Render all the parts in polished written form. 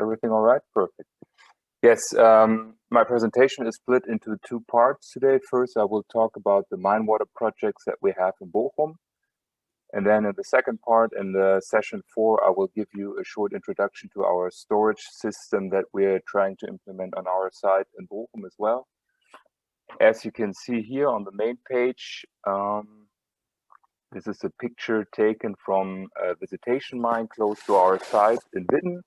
everything all right? Perfect. Yes, my presentation is split into two parts today. First, I will talk about the mine water projects that we have in Bochum. And then in the second part, in the session 4, I will give you a short introduction to our storage system that we're trying to implement on our site in Bochum as well. As you can see here on the main page, this is a picture taken from a visitation mine close to our site in Witten.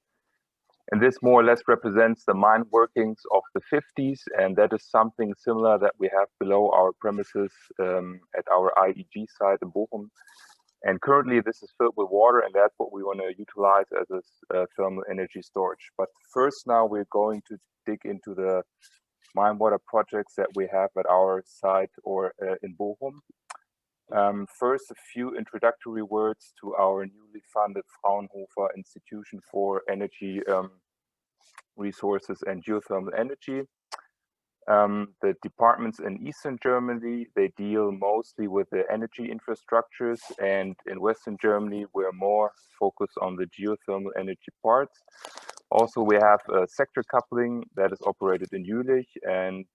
And this more or less represents the mine workings of the 50s. And that is something similar that we have below our premises at our IEG site in Bochum. And currently this is filled with water, and that's what we want to utilize as a thermal energy storage. But first now we're going to dig into the mine water projects that we have at our site or in Bochum. First, a few introductory words to our newly funded Fraunhofer Institution for Energy Resources and Geothermal Energy. The departments in Eastern Germany, they deal mostly with the energy infrastructures, and in Western Germany, we're more focused on the geothermal energy parts. Also, we have a sector coupling that is operated in Jülich, and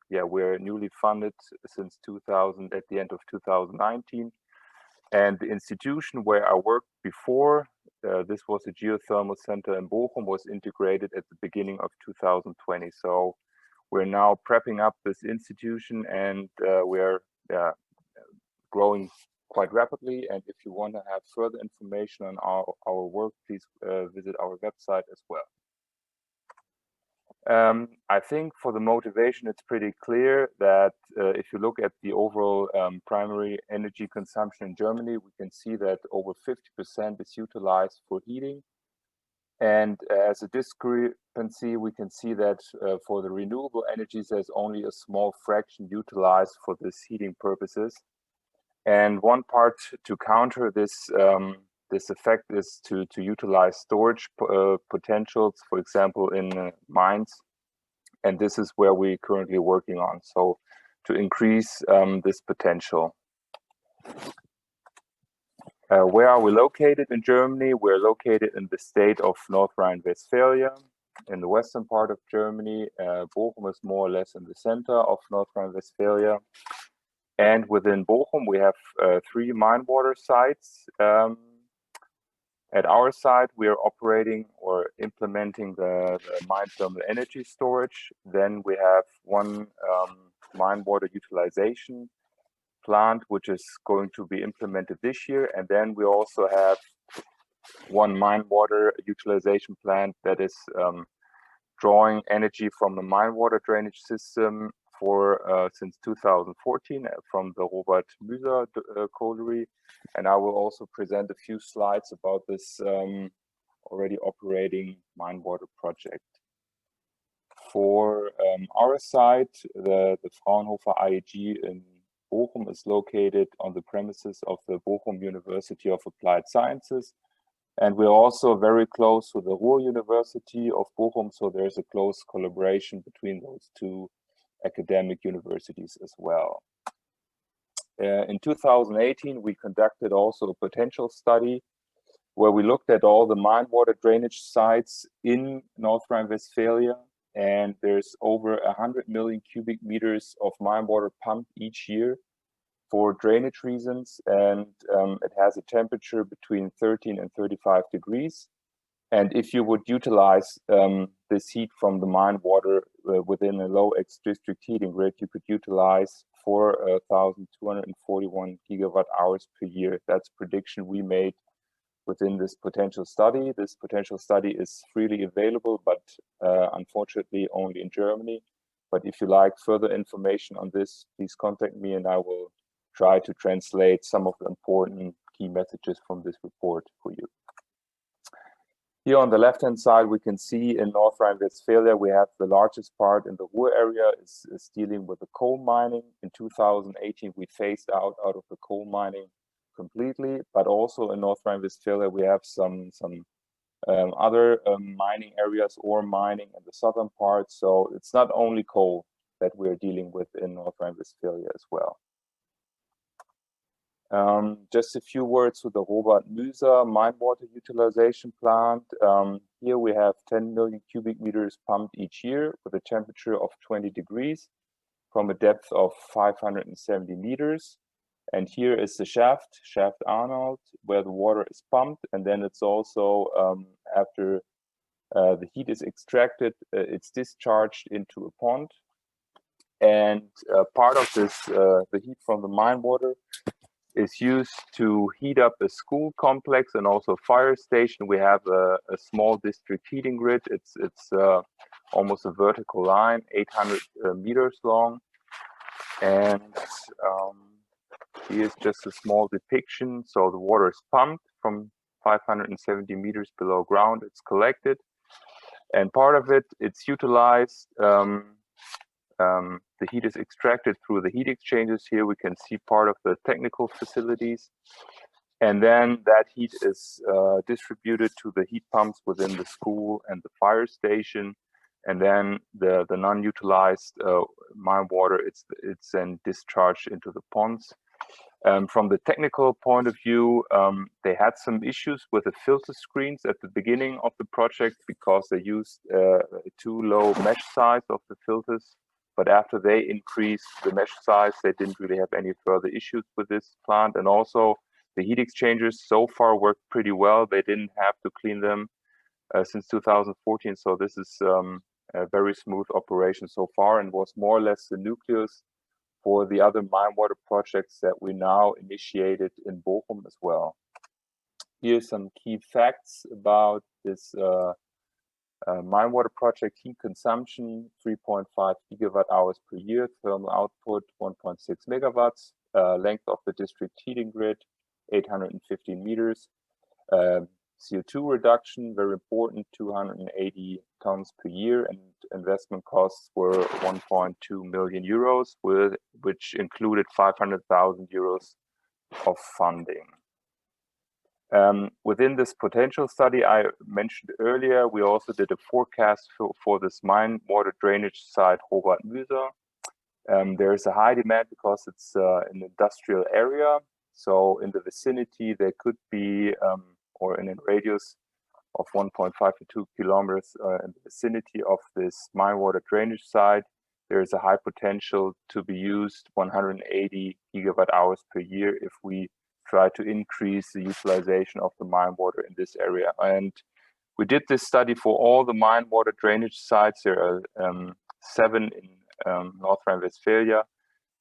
yeah, we're newly funded since 2000, at the end of 2019. And the institution where I worked before, this was a geothermal center in Bochum, was integrated at the beginning of 2020. So we're now prepping up this institution, and we're growing quite rapidly. And if you want to have further information on our work, please visit our website as well. I think for the motivation, it's pretty clear that if you look at the overall primary energy consumption in Germany, we can see that over 50% is utilized for heating. And as a discrepancy, we can see that for the renewable energies, there's only a small fraction utilized for this heating purposes. And one part to counter this this effect is to utilize storage potentials, for example, in mines. And this is where we're currently working on, so to increase this potential. Where are we located in Germany? We're located in the state of North Rhine-Westphalia, in the western part of Germany. Bochum is more or less in the center of North Rhine-Westphalia. And within Bochum, we have 3 mine water sites. At our site, we are operating or implementing the mine thermal energy storage. Then we have one mine water utilization plant, which is going to be implemented this year. And then we also have one mine water utilization plant that is drawing energy from the mine water drainage system for since 2014 from the Robert Müser colliery. And I will also present a few slides about this already operating mine water project. For our site, the Fraunhofer IEG in Bochum is located on the premises of the Bochum University of Applied Sciences. And we're also very close to the Ruhr University of Bochum, so there's a close collaboration between those two academic universities as well. In 2018, we conducted also a potential study where we looked at all the mine water drainage sites in North Rhine-Westphalia, and there's over 100 million cubic meters of mine water pumped each year for drainage reasons, and it has a temperature between 13 and 35 degrees. And if you would utilize this heat from the mine water within a low X district heating grid, you could utilize 4,241 gigawatt hours per year. That's prediction we made within this potential study. This potential study is freely available, but unfortunately only in Germany. But if you like further information on this, please contact me and I will try to translate some of the important key messages from this report for you. Here on the left-hand side, we can see in North Rhine-Westphalia, we have the largest part in the Ruhr area is dealing with the coal mining. In 2018, we phased out of the coal mining completely, but also in North Rhine-Westphalia, we have some other mining areas or mining in the southern part. So it's not only coal that we're dealing with in North Rhine-Westphalia as well. Just a few words to the Robert Müser mine water utilization plant. Here we have 10 million cubic meters pumped each year with a temperature of 20 degrees from a depth of 570 meters. And here is the shaft Arnold, where the water is pumped. And then it's also, after the heat is extracted, it's discharged into a pond. And part of this, the heat from the mine water, is used to heat up a school complex and also a fire station. We have a small district heating grid. It's almost a vertical line, 800 meters long. And here's just a small depiction. So the water is pumped from 570 meters below ground. It's collected, and part of it, it's utilized. The heat is extracted through the heat exchangers. Here we can see part of the technical facilities. And then that heat is distributed to the heat pumps within the school and the fire station. And then the non-utilized mine water, it's then discharged into the ponds. From the technical point of view, they had some issues with the filter screens at the beginning of the project because they used too low mesh size of the filters. But after they increased the mesh size, they didn't really have any further issues with this plant. And also the heat exchangers so far worked pretty well. They didn't have to clean them since 2014. So this is a very smooth operation so far, and was more or less the nucleus for the other mine water projects that we now initiated in Bochum as well. Here's some key facts about this mine water project. Heat consumption 3.5 gigawatt hours per year, thermal output 1.6 megawatts, length of the district heating grid 815 meters, CO2 reduction, very important, 280 tons per year, and investment costs were 1.2 million euros, which included 500,000 euros of funding. Within this potential study I mentioned earlier, we also did a forecast for this mine water drainage site Robert-Müser. There is a high demand because it's an industrial area. So in the vicinity, there could be, or in a radius of 1.5 to 2 kilometers in the vicinity of this mine water drainage site, there is a high potential to be used 180 gigawatt hours per year if we try to increase the utilization of the mine water in this area. And we did this study for all the mine water drainage sites. There are 7 in North Rhine-Westphalia,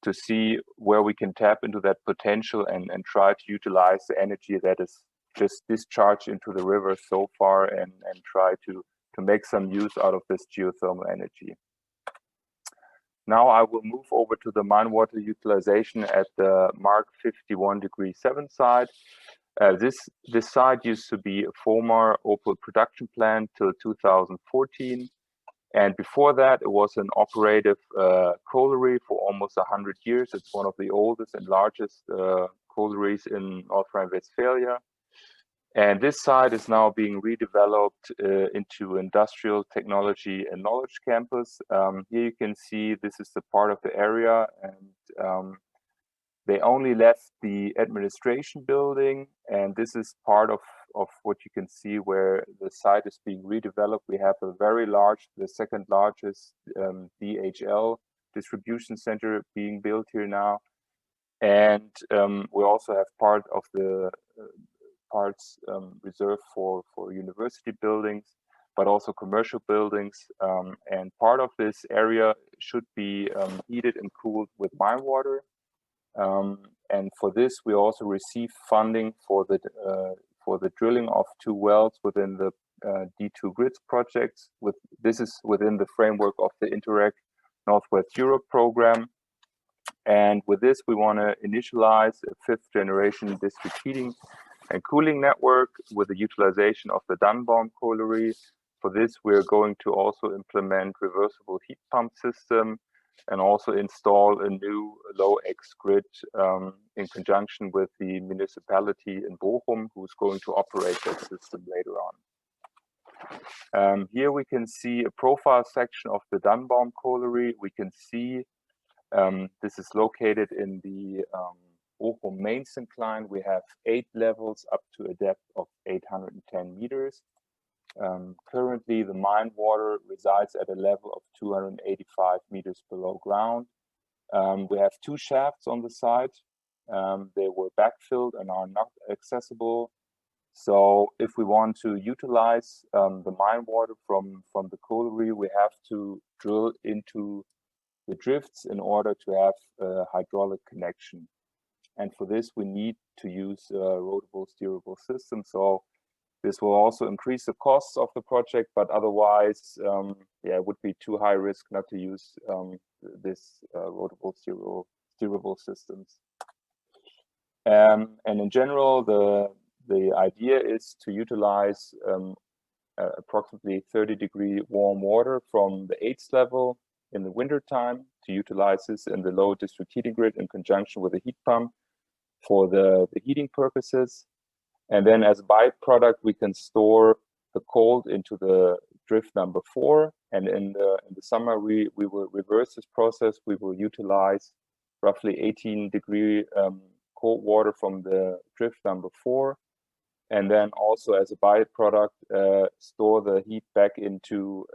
to see where we can tap into that potential and try to utilize the energy that is just discharged into the river so far, and try to make some use out of this geothermal energy. Now I will move over to the mine water utilization at the Mark 51°7 site. This site used to be a former Opel production plant till 2014. And before that, it was an operative colliery for almost 100 years. It's one of the oldest and largest collieries in North Rhine-Westphalia. And this site is now being redeveloped into industrial technology and knowledge campus. Here you can see this is the part of the area, and they only left the administration building, and this is part of what you can see where the site is being redeveloped. We have a very large, the second largest DHL distribution center being built here now. And we also have part of the parts reserved for university buildings, but also commercial buildings. And part of this area should be heated and cooled with mine water. And for this, we also received funding for the drilling of 2 wells within the D2 grids projects. This is within the framework of the Interreg Northwest Europe program. And with this, we want to initialize a 5th generation district heating and cooling network with the utilization of the Dannenbaum colliery. For this, we're going to also implement reversible heat pump system and also install a new low-X grid in conjunction with the municipality in Bochum, who's going to operate that system later on. Here we can see a profile section of the Dannenbaum colliery. We can see this is located in the Bochum main syncline. We have 8 levels up to a depth of 810 meters. Currently, the mine water resides at a level of 285 meters below ground. We have 2 shafts on the site. They were backfilled and are not accessible. So if we want to utilize the mine water from the colliery, we have to drill into the drifts in order to have a hydraulic connection. And for this, we need to use a rotable steerable system. So this will also increase the costs of the project, but otherwise, yeah, it would be too high risk not to use this rotable steerable systems. And in general, the idea is to utilize approximately 30-degree warm water from the 8th level in the winter time to utilize this in the low district heating grid in conjunction with a heat pump for the heating purposes. And then as a byproduct, we can store the cold into the drift number 4. And in the summer, we will reverse this process. We will utilize roughly 18-degree cold water from the drift number 4. And then also as a byproduct, store the heat back into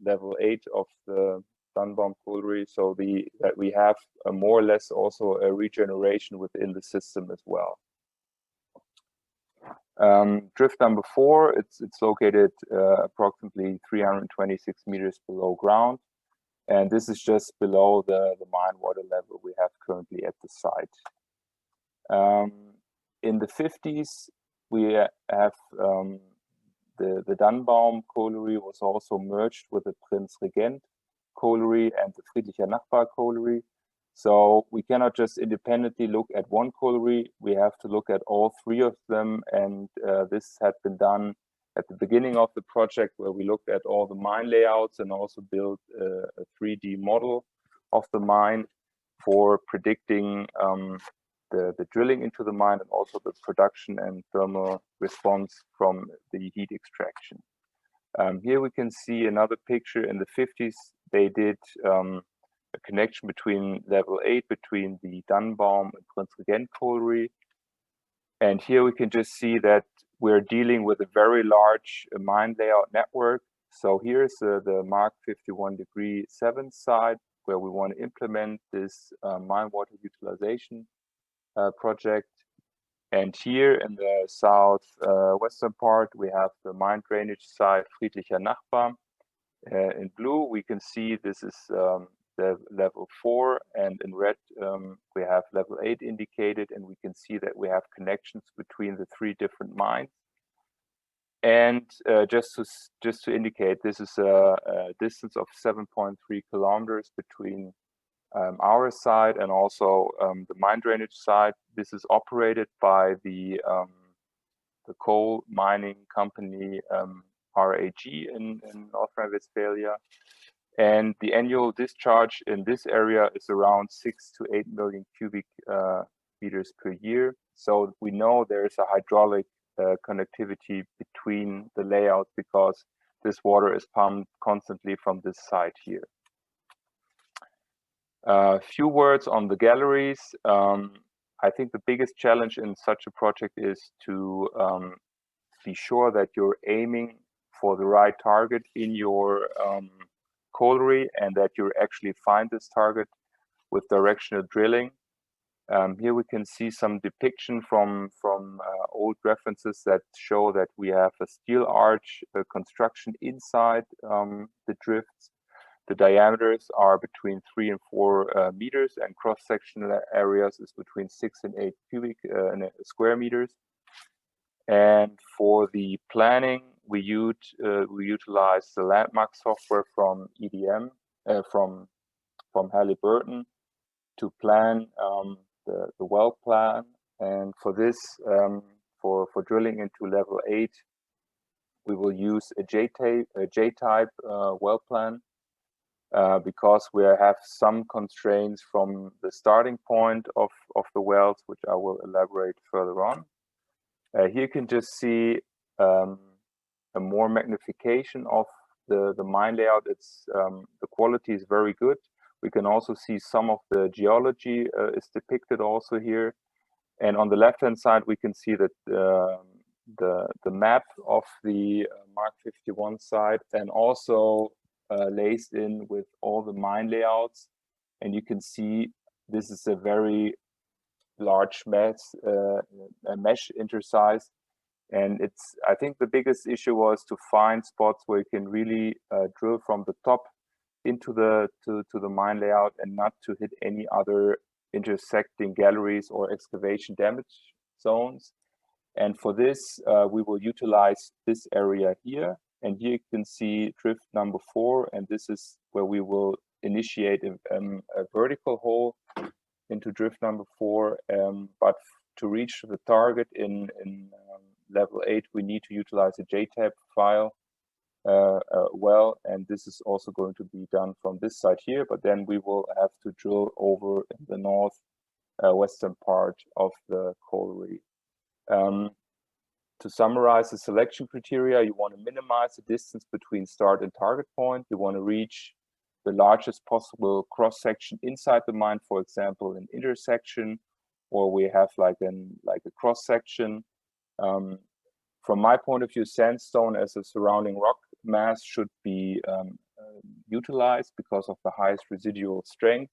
level 8 of the Dannenbaum colliery, so that we have more or less also a regeneration within the system as well. Drift number 4, it's located approximately 326 meters below ground, and this is just below the mine water level we have currently at the site. In the 50s, we have the Dannenbaum colliery was also merged with the Prinz Regent colliery and the Friedlicher Nachbar colliery. So we cannot just independently look at one colliery, we have to look at all 3 of them, and this had been done at the beginning of the project, where we looked at all the mine layouts and also built a 3D model of the mine for predicting the drilling into the mine and also the production and thermal response from the heat extraction. Here we can see another picture. In the 50s, they did a connection between level 8, between the Dannenbaum and Prinz Regent colliery. And here we can just see that we're dealing with a very large mine layout network. So here's the Mark 51° 7 side, where we want to implement this mine water utilization project. And here in the south western part, we have the mine drainage site Friedlicher Nachbar. In blue, we can see this is the level 4, and in red, we have level 8 indicated, and we can see that we have connections between the 3 different mines. And just to indicate, this is a distance of 7.3 kilometers between our side and also the mine drainage side. This is operated by the coal mining company RAG in North Rhine-Westphalia. And the annual discharge in this area is around 6 to 8 million cubic meters per year. So we know there is a hydraulic connectivity between the layouts because this water is pumped constantly from this site here. A few words on the galleries. I think the biggest challenge in such a project is to be sure that you're aiming for the right target in your colliery and that you actually find this target with directional drilling. Here we can see some depiction from old references that show that we have a steel arch construction inside the drifts. The diameters are between 3 and 4 meters, and cross-sectional areas is between 6 and 8 cubic square meters. And for the planning, we utilize the landmark software from EDM, from Halliburton, to plan the well plan. And for this, for drilling into level 8, we will use a J-type well plan. Because we have some constraints from the starting point of the wells, which I will elaborate further on. Here you can just see a more magnification of the mine layout. It's the quality is very good. We can also see some of the geology is depicted also here. And on the left-hand side, we can see that the map of the Mark 51 site, and also laced in with all the mine layouts. And you can see this is a very large mesh intersize. And I think the biggest issue was to find spots where you can really drill from the top into the mine layout and not to hit any other intersecting galleries or excavation damage zones. And for this, we will utilize this area here. And here you can see drift number 4, and this is where we will initiate a vertical hole into drift number 4. But to reach the target in level 8, we need to utilize a JTAB file well, and this is also going to be done from this side here, but then we will have to drill over in the north western part of the colliery. To summarize the selection criteria, you want to minimize the distance between start and target point. You want to reach the largest possible cross-section inside the mine, for example, an intersection, or we have like a cross-section. From my point of view, sandstone as a surrounding rock mass should be utilized because of the highest residual strength.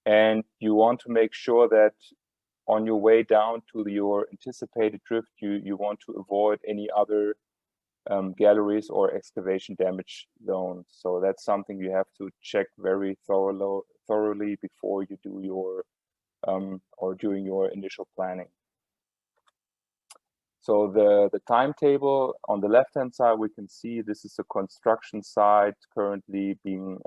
And you want to make sure that on your way down to your anticipated drift, you want to avoid any other galleries or excavation damage zones. So that's something you have to check very thoroughly before you do your or during your initial planning. So the timetable on the left-hand side, we can see this is a construction site currently being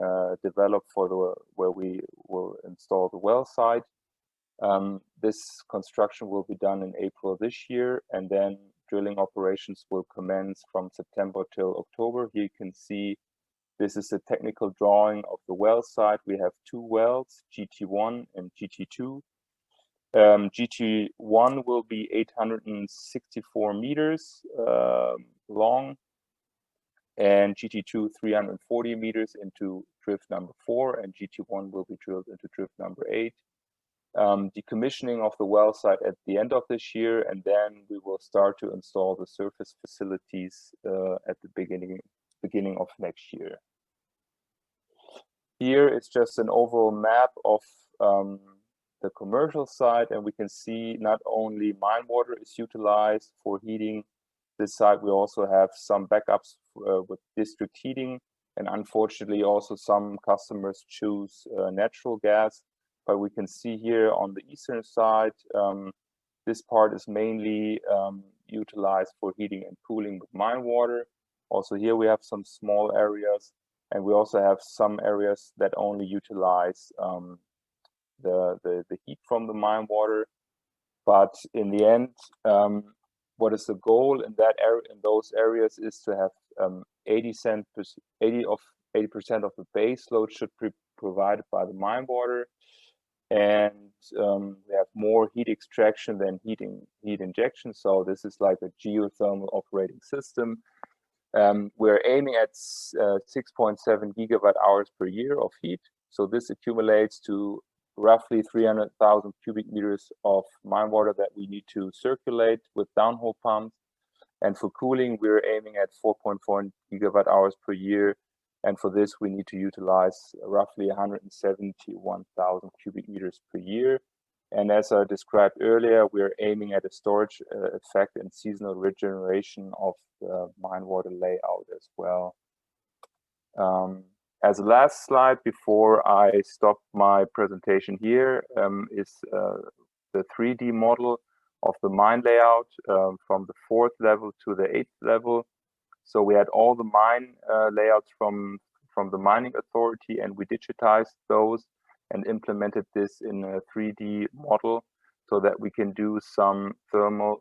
developed for where we will install the well site. This construction will be done in April this year, and then drilling operations will commence from September till October. Here you can see this is a technical drawing of the well site. We have 2 wells, GT1 and GT2. GT1 will be 864 meters long, and GT2 340 meters into drift number 4, and GT1 will be drilled into drift number 8. Decommissioning of the well site at the end of this year, and then we will start to install the surface facilities at the beginning of next year. Here is just an overall map of the commercial side, and we can see not only mine water is utilized for heating this site, we also have some backups with district heating, and unfortunately also some customers choose natural gas. But we can see here on the eastern side, this part is mainly utilized for heating and cooling with mine water. Also here we have some small areas, and we also have some areas that only utilize the heat from the mine water. But in the end, what is the goal in that area, in those areas, is to have 80% of the base load should be provided by the mine water, and we have more heat extraction than heat injection. So this is like a geothermal operating system. We're aiming at 6.7 gigawatt hours per year of heat. So this accumulates to roughly 300,000 cubic meters of mine water that we need to circulate with downhole pumps. And for cooling, we're aiming at 4.4 gigawatt hours per year. And for this, we need to utilize roughly 171,000 cubic meters per year. And as I described earlier, we're aiming at a storage effect and seasonal regeneration of the mine water layout as well. As a last slide before I stop my presentation here is the 3D model of the mine layout from the 4th level to the 8th level. So we had all the mine layouts from the mining authority, and we digitized those and implemented this in a 3D model so that we can do some thermal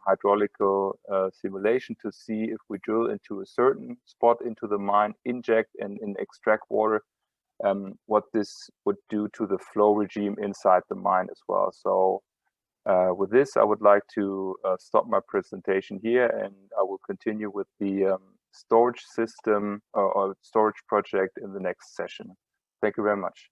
hydraulical simulation to see if we drill into a certain spot into the mine, inject and extract water, what this would do to the flow regime inside the mine as well. So with this, I would like to stop my presentation here, and I will continue with the storage system or storage project in the next session. Thank you very much.